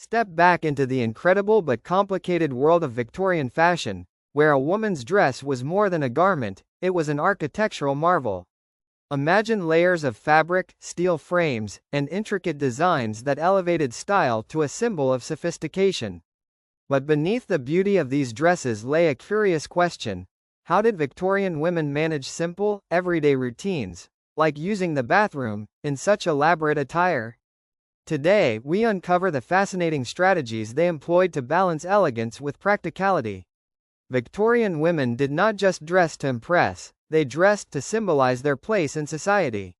Step back into the incredible but complicated world of Victorian fashion, where a woman's dress was more than a garment, it was an architectural marvel. Imagine layers of fabric, steel frames, and intricate designs that elevated style to a symbol of sophistication. But beneath the beauty of these dresses lay a curious question: how did Victorian women manage simple, everyday routines, like using the bathroom, in such elaborate attire? Today, we uncover the fascinating strategies they employed to balance elegance with practicality. Victorian women did not just dress to impress, they dressed to symbolize their place in society.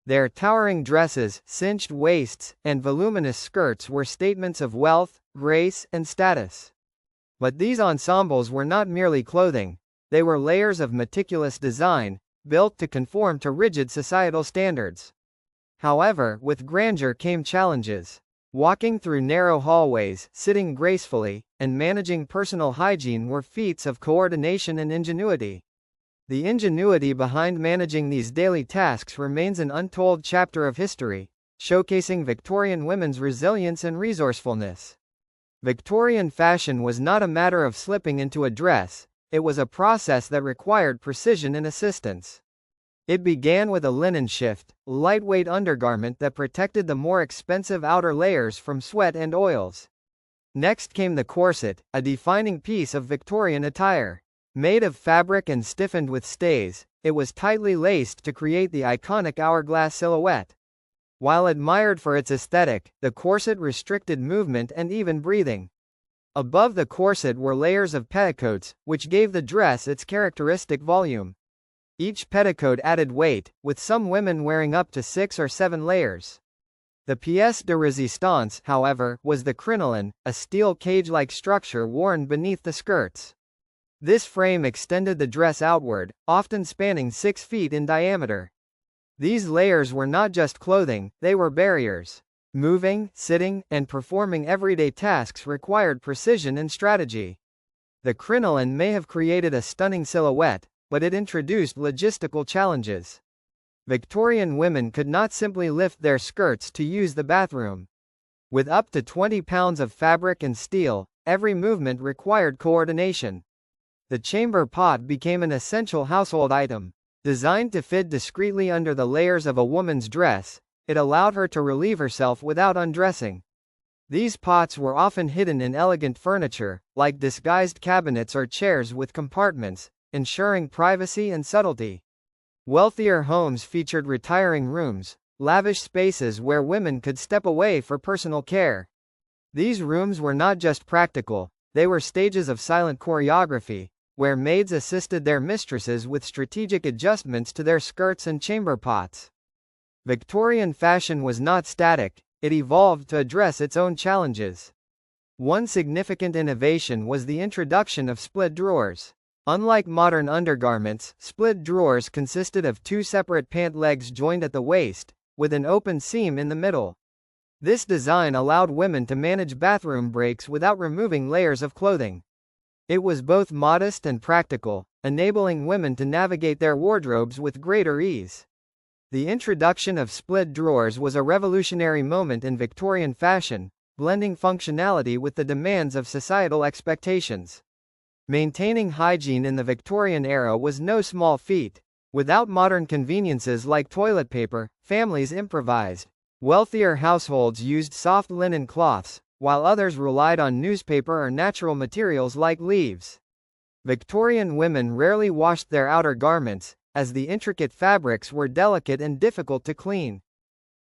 Their towering dresses, cinched waists, and voluminous skirts were statements of wealth, grace, and status. But these ensembles were not merely clothing, they were layers of meticulous design, built to conform to rigid societal standards. However, with grandeur came challenges. Walking through narrow hallways, sitting gracefully, and managing personal hygiene were feats of coordination and ingenuity. The ingenuity behind managing these daily tasks remains an untold chapter of history, showcasing Victorian women's resilience and resourcefulness. Victorian fashion was not a matter of slipping into a dress, it was a process that required precision and assistance. It began with a linen shift, lightweight undergarment that protected the more expensive outer layers from sweat and oils. Next came the corset, a defining piece of Victorian attire. Made of fabric and stiffened with stays, it was tightly laced to create the iconic hourglass silhouette. While admired for its aesthetic, the corset restricted movement and even breathing. Above the corset were layers of petticoats, which gave the dress its characteristic volume. Each petticoat added weight, with some women wearing up to 6 or 7 layers. The pièce de résistance, however, was the crinoline, a steel cage-like structure worn beneath the skirts. This frame extended the dress outward, often spanning 6 feet in diameter. These layers were not just clothing, they were barriers. Moving, sitting, and performing everyday tasks required precision and strategy. The crinoline may have created a stunning silhouette, but it introduced logistical challenges. Victorian women could not simply lift their skirts to use the bathroom. With up to 20 pounds of fabric and steel, every movement required coordination. The chamber pot became an essential household item. Designed to fit discreetly under the layers of a woman's dress, it allowed her to relieve herself without undressing. These pots were often hidden in elegant furniture, like disguised cabinets or chairs with compartments, ensuring privacy and subtlety. Wealthier homes featured retiring rooms, lavish spaces where women could step away for personal care. These rooms were not just practical, they were stages of silent choreography, where maids assisted their mistresses with strategic adjustments to their skirts and chamber pots. Victorian fashion was not static, it evolved to address its own challenges. One significant innovation was the introduction of split drawers. Unlike modern undergarments, split drawers consisted of 2 separate pant legs joined at the waist, with an open seam in the middle. This design allowed women to manage bathroom breaks without removing layers of clothing. It was both modest and practical, enabling women to navigate their wardrobes with greater ease. The introduction of split drawers was a revolutionary moment in Victorian fashion, blending functionality with the demands of societal expectations. Maintaining hygiene in the Victorian era was no small feat. Without modern conveniences like toilet paper, families improvised. Wealthier households used soft linen cloths, while others relied on newspaper or natural materials like leaves. Victorian women rarely washed their outer garments, as the intricate fabrics were delicate and difficult to clean.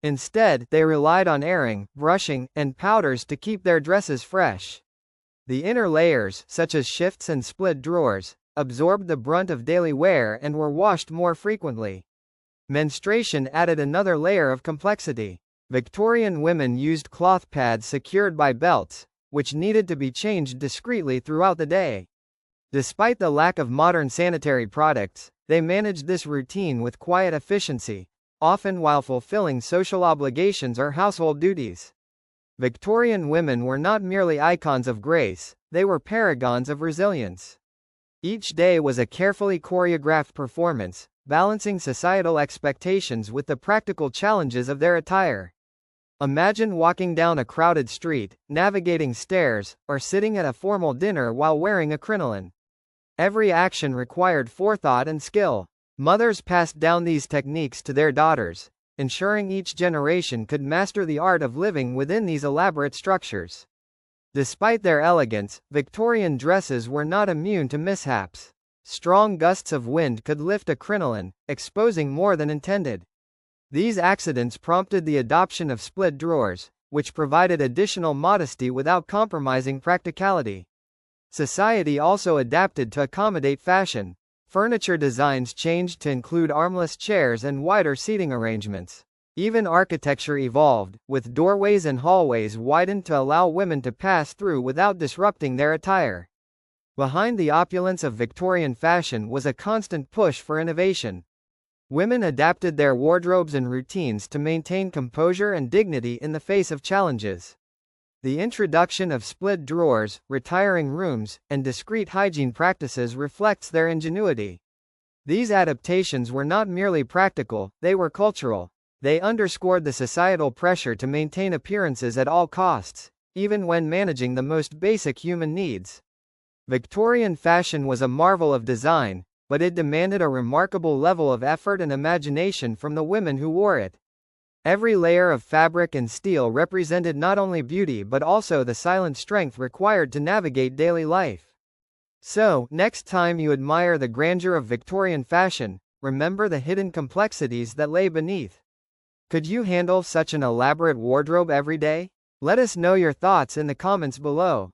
Instead, they relied on airing, brushing, and powders to keep their dresses fresh. The inner layers, such as shifts and split drawers, absorbed the brunt of daily wear and were washed more frequently. Menstruation added another layer of complexity. Victorian women used cloth pads secured by belts, which needed to be changed discreetly throughout the day. Despite the lack of modern sanitary products, they managed this routine with quiet efficiency, often while fulfilling social obligations or household duties. Victorian women were not merely icons of grace, they were paragons of resilience. Each day was a carefully choreographed performance, balancing societal expectations with the practical challenges of their attire. Imagine walking down a crowded street, navigating stairs, or sitting at a formal dinner while wearing a crinoline. Every action required forethought and skill. Mothers passed down these techniques to their daughters, ensuring each generation could master the art of living within these elaborate structures. Despite their elegance, Victorian dresses were not immune to mishaps. Strong gusts of wind could lift a crinoline, exposing more than intended. These accidents prompted the adoption of split drawers, which provided additional modesty without compromising practicality. Society also adapted to accommodate fashion. Furniture designs changed to include armless chairs and wider seating arrangements. Even architecture evolved, with doorways and hallways widened to allow women to pass through without disrupting their attire. Behind the opulence of Victorian fashion was a constant push for innovation. Women adapted their wardrobes and routines to maintain composure and dignity in the face of challenges. The introduction of split drawers, retiring rooms, and discreet hygiene practices reflects their ingenuity. These adaptations were not merely practical, they were cultural. They underscored the societal pressure to maintain appearances at all costs, even when managing the most basic human needs. Victorian fashion was a marvel of design, but it demanded a remarkable level of effort and imagination from the women who wore it. Every layer of fabric and steel represented not only beauty but also the silent strength required to navigate daily life. So, next time you admire the grandeur of Victorian fashion, remember the hidden complexities that lay beneath. Could you handle such an elaborate wardrobe every day? Let us know your thoughts in the comments below.